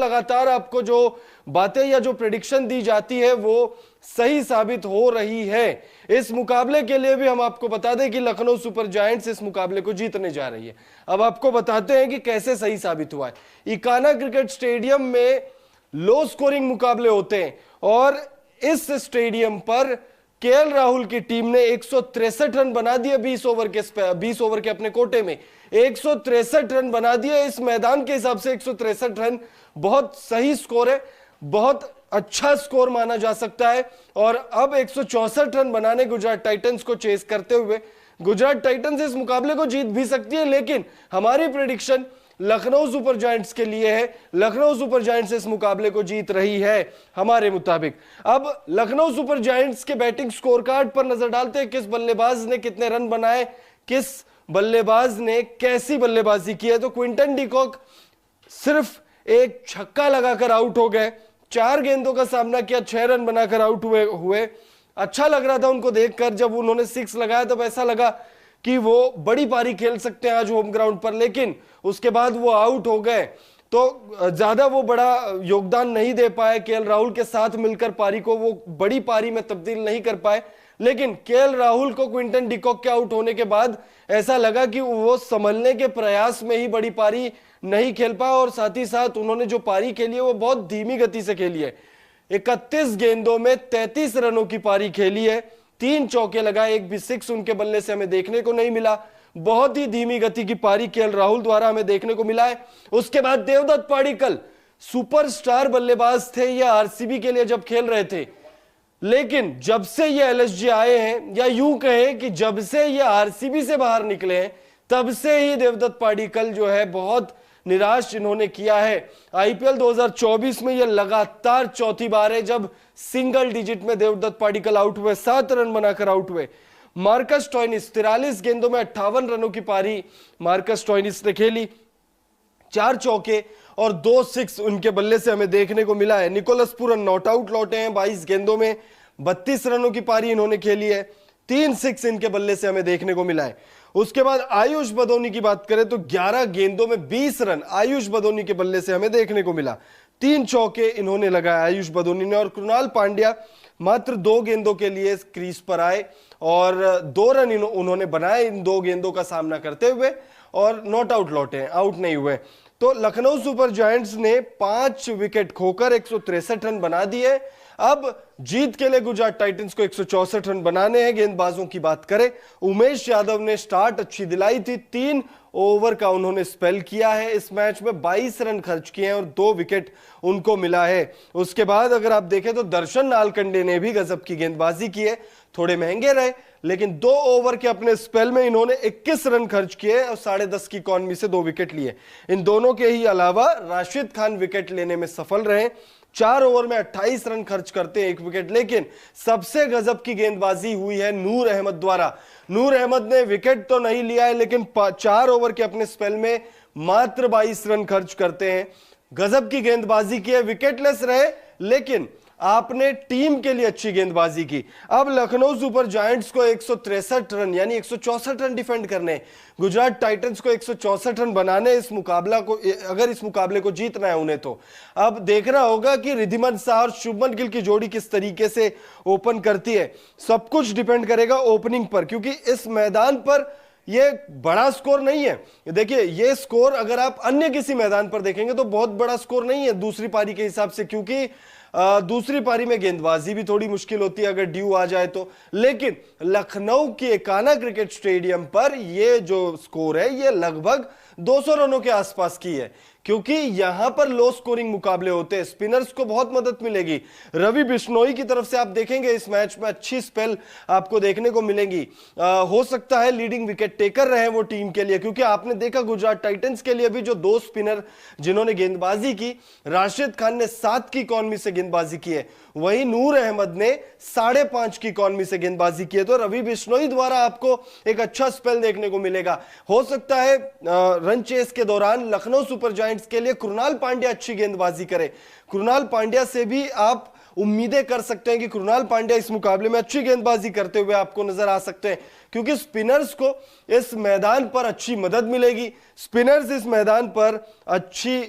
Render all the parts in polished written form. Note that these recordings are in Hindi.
लगातार आपको जो बातें या जो प्रेडिक्शन दी जाती है वो सही साबित हो रही है। इस मुकाबले के लिए भी हम आपको बता दें कि लखनऊ सुपर जायंट्स इस मुकाबले को जीतने जा रही है। अब आपको बताते हैं कि कैसे सही साबित हुआ है। इकाना क्रिकेट स्टेडियम में लो स्कोरिंग मुकाबले होते हैं और इस स्टेडियम पर केएल राहुल की टीम ने 163 रन बना दिए 20 ओवर के अपने कोटे में 163 रन बना दिए। इस मैदान के हिसाब से 163 रन बहुत सही स्कोर है, बहुत अच्छा स्कोर माना जा सकता है। और अब 164 रन बनाने गुजरात टाइटंस को चेस करते हुए गुजरात टाइटंस इस मुकाबले को जीत भी सकती है, लेकिन हमारी प्रेडिक्शन लखनऊ सुपर जायंट्स के लिए है। लखनऊ सुपर जायंट्स इस मुकाबले को जीत रही है हमारे मुताबिक। अब लखनऊ सुपर जायंट्स के बैटिंग स्कोर कार्ड पर नजर डालते हैं। किस बल्लेबाज ने कितने रन बनाए, किस बल्लेबाज ने कैसी बल्लेबाजी की है। तो क्विंटन डिकॉक सिर्फ एक छक्का लगाकर आउट हो गए, 4 गेंदों का सामना किया, 6 रन बनाकर आउट हुए। अच्छा लग रहा था उनको देखकर, जब उन्होंने 6 लगाया तब ऐसा लगा कि वो बड़ी पारी खेल सकते हैं आज होम ग्राउंड पर, लेकिन उसके बाद वो आउट हो गए तो ज्यादा वो बड़ा योगदान नहीं दे पाए। केएल राहुल के साथ मिलकर पारी को वो बड़ी पारी में तब्दील नहीं कर पाए, लेकिन केएल राहुल को क्विंटन डिकॉक के आउट होने के बाद ऐसा लगा कि वो संभलने के प्रयास में ही बड़ी पारी नहीं खेल पाए और साथ ही साथ उन्होंने जो पारी खेली है वो बहुत धीमी गति से खेली है। 31 गेंदों में 33 रनों की पारी खेली है, 3 चौके लगाए, एक भी 6 उनके बल्ले से हमें देखने को नहीं मिला। बहुत ही धीमी गति की पारी केएल राहुल द्वारा हमें देखने को मिला है। उसके बाद देवदत्त पाडिक्कल सुपरस्टार बल्लेबाज थे, ये आरसीबी के लिए जब खेल रहे थे, लेकिन जब से ये एलएसजी आए हैं, या यूं कहें कि जब से ये आरसीबी से बाहर निकले हैं, तब से ही देवदत्त पाडिक्कल जो है बहुत निराश इन्होंने किया है। आईपीएल 2024 में यह लगातार चौथी बार है जब सिंगल डिजिट में देवदत्त पाडिक्कल आउट हुए, 7 रन बनाकर आउट हुए। मार्कस स्टोइनिस 43 गेंदों में 58 रनों की पारी मार्कस स्टोइनिस ने खेली, 4 चौके और 2 6 उनके बल्ले से हमें देखने को मिला है। निकोलस पूरन नॉट आउट लौटे हैं, 22 गेंदों में 32 रनों की पारी इन्होंने खेली है, 3 6 इनके बल्ले से हमें देखने को मिला है। उसके बाद आयुष बदोनी की बात करें तो 11 गेंदों में 20 रन आयुष बदोनी के बल्ले से हमें देखने को मिला, 3 चौके इन्होंने लगाए आयुष बदोनी ने। और कृणाल पांड्या मात्र 2 गेंदों के लिए क्रीज पर आए और 2 रन उन्होंने बनाए इन 2 गेंदों का सामना करते हुए और नॉट आउट लौटे हैं, आउट नहीं हुए। तो लखनऊ सुपर जायंट्स ने 5 विकेट खोकर 163 रन बना दिए। अब जीत के लिए गुजरात टाइटंस को 164 रन बनाने हैं। गेंदबाजों की बात करें, उमेश यादव ने स्टार्ट अच्छी दिलाई थी, 3 ओवर का उन्होंने स्पेल किया है। इस मैच में 22 रन खर्च किए हैं और 2 विकेट उनको मिला है। उसके बाद अगर आप देखें तो दर्शन नालकंडे ने भी गजब की गेंदबाजी की है, थोड़े महंगे रहे, लेकिन 2 ओवर के अपने स्पेल में इन्होंने 21 रन खर्च किए और 10.5 की इकॉनमी से 2 विकेट लिए। इन दोनों के ही अलावा राशिद खान विकेट लेने में सफल रहे, 4 ओवर में 28 रन खर्च करते हैं, 1 विकेट। लेकिन सबसे गजब की गेंदबाजी हुई है नूर अहमद द्वारा। नूर अहमद ने विकेट तो नहीं लिया है, लेकिन 4 ओवर के अपने स्पेल में मात्र 22 रन खर्च करते हैं। गजब की गेंदबाजी की है, विकेटलेस रहे, लेकिन आपने टीम के लिए अच्छी गेंदबाजी की। अब लखनऊ सुपर जायंट्स को 163 रन यानी 164 रन डिफेंड करने, गुजरात टाइटंस को 164 रन बनाने। इस मुकाबला को, अगर इस मुकाबले को जीतना है उन्हें, तो अब देखना होगा कि रिद्धिमान शाह और शुभमन गिल की जोड़ी किस तरीके से ओपन करती है। सब कुछ डिपेंड करेगा ओपनिंग पर, क्योंकि इस मैदान पर ये बड़ा स्कोर नहीं है। देखिए, ये स्कोर अगर आप अन्य किसी मैदान पर देखेंगे तो बहुत बड़ा स्कोर नहीं है दूसरी पारी के हिसाब से, क्योंकि दूसरी पारी में गेंदबाजी भी थोड़ी मुश्किल होती है अगर ड्यू आ जाए तो। लेकिन लखनऊ के इकाना क्रिकेट स्टेडियम पर ये जो स्कोर है ये लगभग 200 रनों के आसपास की है, क्योंकि यहां पर लो स्कोरिंग मुकाबले होते हैं, स्पिनर्स को बहुत मदद मिलेगी। रवि बिश्नोई की तरफ से आप देखेंगे इस मैच में अच्छी स्पेल आपको देखने को मिलेंगी। हो सकता है लीडिंग विकेट टेकर रहे वो टीम के लिए, क्योंकि आपने देखा गुजरात टाइटंस के लिए भी जो 2 स्पिनर जिन्होंने गेंदबाजी की, राशिद खान ने 7 की इकॉनमी से गेंदबाजी की है, वहीं नूर अहमद ने 5.5 की इकॉनमी से गेंदबाजी की है। तो रवि बिश्नोई द्वारा आपको एक अच्छा स्पेल देखने को मिलेगा। हो सकता है रन चेस के दौरान लखनऊ सुपर जायंट्स के लिए कृणाल पांड्या अच्छी गेंदबाजी करे, कृणाल पांड्या से भी आप उम्मीदें कर सकते हैं कि कृणाल पांड्या इस मुकाबले में अच्छी गेंदबाजी करते हुए आपको नजर आ सकते हैं, क्योंकि स्पिनर्स को इस मैदान पर अच्छी मदद मिलेगी। स्पिनर्स इस मैदान पर अच्छी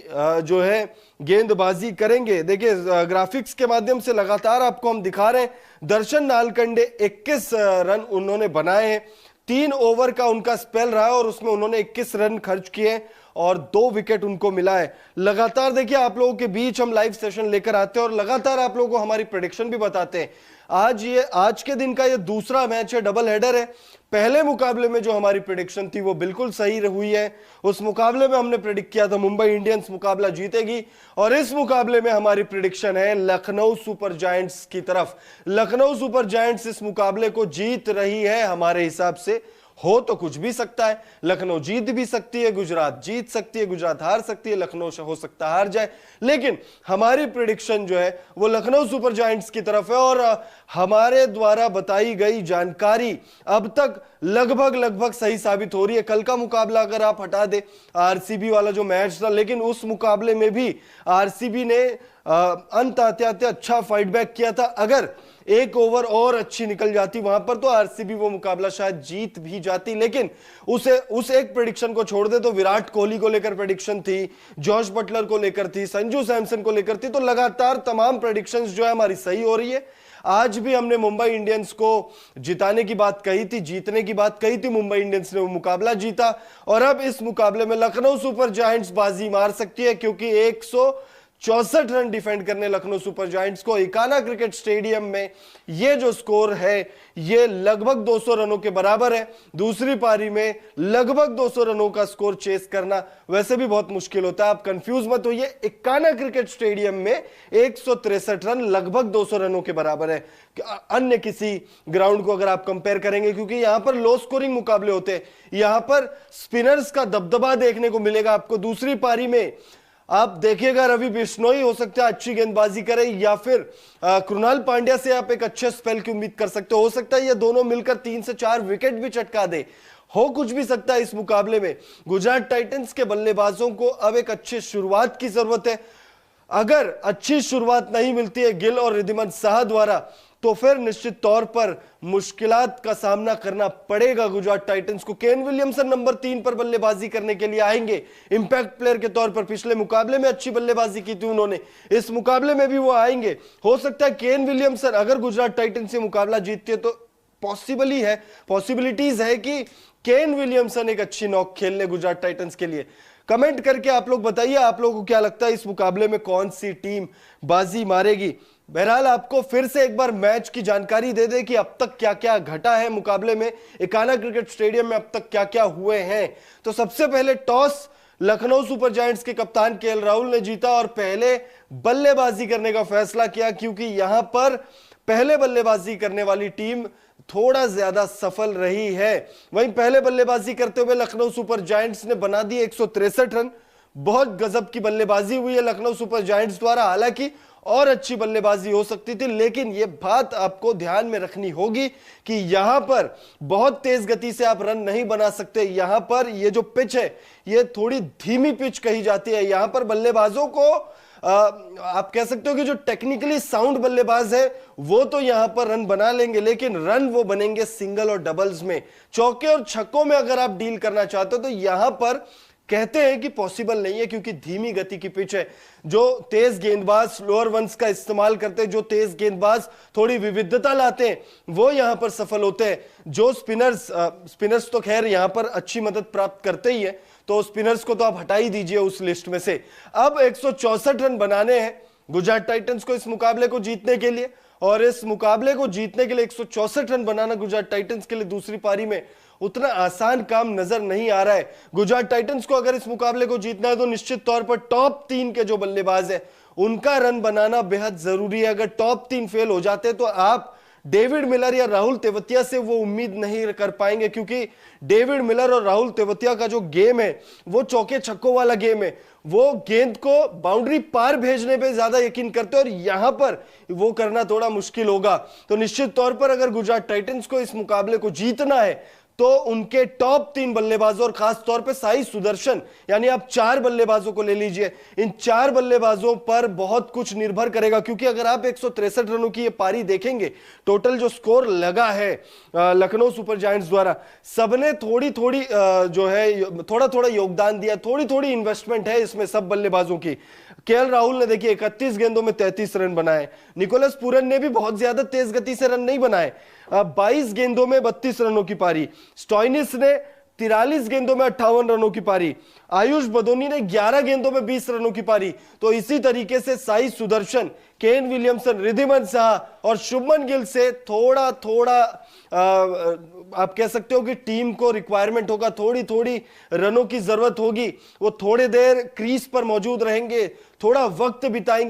जो है गेंदबाजी करेंगे। देखिए ग्राफिक्स के माध्यम से लगातार आपको हम दिखा रहे हैं, दर्शन नालकंडे 21 रन उन्होंने बनाए हैं, 3 ओवर का उनका स्पेल रहा है और उसमें उन्होंने 21 रन खर्च किए और 2 विकेट उनको मिला है। लगातार देखिए आप लोगों के बीच हम लाइव सेशन लेकर आते हैं और लगातार आप लोगों को हमारी प्रेडिक्शन भी बताते हैं। आज के दिन का ये दूसरा मैच है, डबल हेडर है। पहले मुकाबले में जो हमारी प्रेडिक्शन थी वो बिल्कुल सही हुई है। उस मुकाबले में हमने प्रेडिक्ट किया था मुंबई इंडियंस मुकाबला जीतेगी, और इस मुकाबले में हमारी प्रेडिक्शन है लखनऊ सुपर जायंट्स की तरफ। लखनऊ सुपर जायंट्स इस मुकाबले को जीत रही है। हमारे हिसाब से हो तो कुछ भी सकता है, लखनऊ जीत भी सकती है, गुजरात जीत सकती है, गुजरात हार सकती है, लखनऊ हो सकता है हार जाए, लेकिन हमारी प्रेडिक्शन जो है वो लखनऊ सुपर जायंट्स की तरफ है। और हमारे द्वारा बताई गई जानकारी अब तक लगभग सही साबित हो रही है। कल का मुकाबला अगर आप हटा दे, आरसीबी वाला जो मैच था, लेकिन उस मुकाबले में भी आरसीबी ने अंत आते आते अच्छा फाइट बैक किया था। अगर 1 ओवर और अच्छी निकल जाती वहां पर तो आरसीबी वो मुकाबला शायद जीत भी जाती, लेकिन उस एक प्रेडिक्शन को छोड़ दे तो विराट कोहली को लेकर प्रेडिक्शन थी, जॉश बटलर को लेकर थी, संजू सैमसन को लेकर थी, तो लगातार तमाम प्रेडिक्शंस जो है हमारी सही हो रही है। आज भी हमने मुंबई इंडियंस को जिताने की बात कही थी, जीतने की बात कही थी, मुंबई इंडियंस ने वो मुकाबला जीता। और अब इस मुकाबले में लखनऊ सुपर जायंट्स बाजी मार सकती है, क्योंकि 164 रन डिफेंड करने लखनऊ सुपर जायंट्स को इकाना क्रिकेट स्टेडियम में ये जो स्कोर है ये लगभग 200 रनों के बराबर है। दूसरी पारी में लगभग 200 रनों का स्कोर चेस करना वैसे भी बहुत मुश्किल होता है, आप कंफ्यूज मत होइए। इकाना क्रिकेट स्टेडियम में 163 रन लगभग 200 रनों के बराबर है अन्य किसी ग्राउंड को अगर आप कंपेयर करेंगे, क्योंकि यहां पर लो स्कोरिंग मुकाबले होते हैं, यहां पर स्पिनर्स का दबदबा देखने को मिलेगा आपको। दूसरी पारी में आप देखिएगा रवि बिश्नोई हो सकता है अच्छी गेंदबाजी करे, या फिर कृणाल पांड्या से आप एक अच्छे स्पेल की उम्मीद कर सकते हो सकता है ये दोनों मिलकर 3 से 4 विकेट भी चटका दे, हो कुछ भी सकता है इस मुकाबले में। गुजरात टाइटंस के बल्लेबाजों को अब एक अच्छी शुरुआत की जरूरत है। अगर अच्छी शुरुआत नहीं मिलती है गिल और रिद्धिमान साहा द्वारा, तो फिर निश्चित तौर पर मुश्किलात का सामना करना पड़ेगा गुजरात टाइटंस को। केन विलियमसन नंबर 3 पर बल्लेबाजी करने के लिए आएंगे, इंपैक्ट प्लेयर के तौर पर पिछले मुकाबले में अच्छी बल्लेबाजी की थी उन्होंने, इस मुकाबले में भी वो आएंगे। हो सकता है केन विलियमसन अगर गुजरात टाइटंस से मुकाबला जीतती है तो पॉसिबिलिटीज है कि केन विलियमसन एक अच्छी नॉक खेल ले गुजरात टाइटंस के लिए। कमेंट करके आप लोग बताइए आप लोगों को क्या लगता है इस मुकाबले में कौन सी टीम बाजी मारेगी। बहरहाल आपको फिर से एक बार मैच की जानकारी दे दे कि अब तक क्या क्या घटा है मुकाबले में, इकाना क्रिकेट स्टेडियम में अब तक क्या क्या हुए हैं। तो सबसे पहले टॉस लखनऊ सुपर जायंट्स के कप्तान केएल राहुल ने जीता और पहले बल्लेबाजी करने का फैसला किया, क्योंकि यहां पर पहले बल्लेबाजी करने वाली टीम थोड़ा ज्यादा सफल रही है। वहीं पहले बल्लेबाजी करते हुए लखनऊ सुपर जायंट्स ने बना दिए 163 रन। बहुत गजब की बल्लेबाजी हुई है लखनऊ सुपर जायंट्स द्वारा, हालांकि और अच्छी बल्लेबाजी हो सकती थी, लेकिन यह बात आपको ध्यान में रखनी होगी कि यहां पर बहुत तेज गति से आप रन नहीं बना सकते। यहां पर यह जो पिच है यह थोड़ी धीमी पिच कही जाती है। यहां पर बल्लेबाजों को आप कह सकते हो कि जो टेक्निकली साउंड बल्लेबाज है वो तो यहां पर रन बना लेंगे, लेकिन रन वो बनेंगे सिंगल और डबल्स में। चौके और छक्कों में अगर आप डील करना चाहते हो तो यहां पर कहते हैं कि पॉसिबल नहीं है, क्योंकि धीमी गति की पिच है। जो तेज गेंदबाज स्लोअर वंस का इस्तेमाल करते हैं, जो तेज गेंदबाज थोड़ी विविधता लाते हैं, वो यहां पर सफल होते हैं। जो स्पिनर्स तो खैर यहां पर अच्छी मदद प्राप्त करते ही है, तो स्पिनर्स को तो आप हटा ही दीजिए उस लिस्ट में से। अब 164 रन बनाने हैं गुजरात टाइटंस को इस मुकाबले को जीतने के लिए, और इस मुकाबले को जीतने के लिए 164 रन बनाना गुजरात टाइटंस के लिए दूसरी पारी में उतना आसान काम नजर नहीं आ रहा है। गुजरात टाइटंस को अगर इस मुकाबले को जीतना है तो निश्चित तौर पर टॉप 3 के जो बल्लेबाज है उनका रन बनाना बेहद जरूरी है। अगर टॉप 3 फेल हो जाते हैं तो आप डेविड मिलर या राहुल तेवतिया से वो उम्मीद नहीं कर पाएंगे, क्योंकि डेविड मिलर और राहुल तेवतिया का जो गेम है वो चौके छक्कों वाला गेम है। वो गेंद को बाउंड्री पार भेजने पे ज्यादा यकीन करते हैं और यहां पर वो करना थोड़ा मुश्किल होगा। तो निश्चित तौर पर अगर गुजरात टाइटंस को इस मुकाबले को जीतना है तो उनके टॉप 3 बल्लेबाजों और खास तौर पे साई सुदर्शन, यानी आप 4 बल्लेबाजों को ले लीजिए, इन 4 बल्लेबाजों पर बहुत कुछ निर्भर करेगा। क्योंकि अगर आप 163 रनों की ये पारी देखेंगे, टोटल जो स्कोर लगा है लखनऊ सुपर जायंट्स द्वारा, सबने थोड़ी थोड़ी जो है थोड़ा थोड़ा योगदान दिया, थोड़ी थोड़ी इन्वेस्टमेंट है इसमें सब बल्लेबाजों की। केएल राहुल ने देखिए 31 गेंदों में 33 रन बनाए, निकोलस पूरन ने भी बहुत ज्यादा तेज गति से रन नहीं बनाए, 22 गेंदों में 32 रनों की पारी, स्टॉइनिस ने 43 गेंदों में 58 रनों की पारी, आयुष बदोनी ने 11 गेंदों में 20 रनों की पारी। तो इसी तरीके से साई सुदर्शन, केन विलियमसन, रिद्धिमान साहा और शुभमन गिल से थोड़ा थोड़ा आप कह सकते हो कि टीम को रिक्वायरमेंट होगा, थोड़ी थोड़ी रनों की जरूरत होगी, वो थोड़ी देर क्रीज पर मौजूद रहेंगे, थोड़ा वक्त बिताएंगे।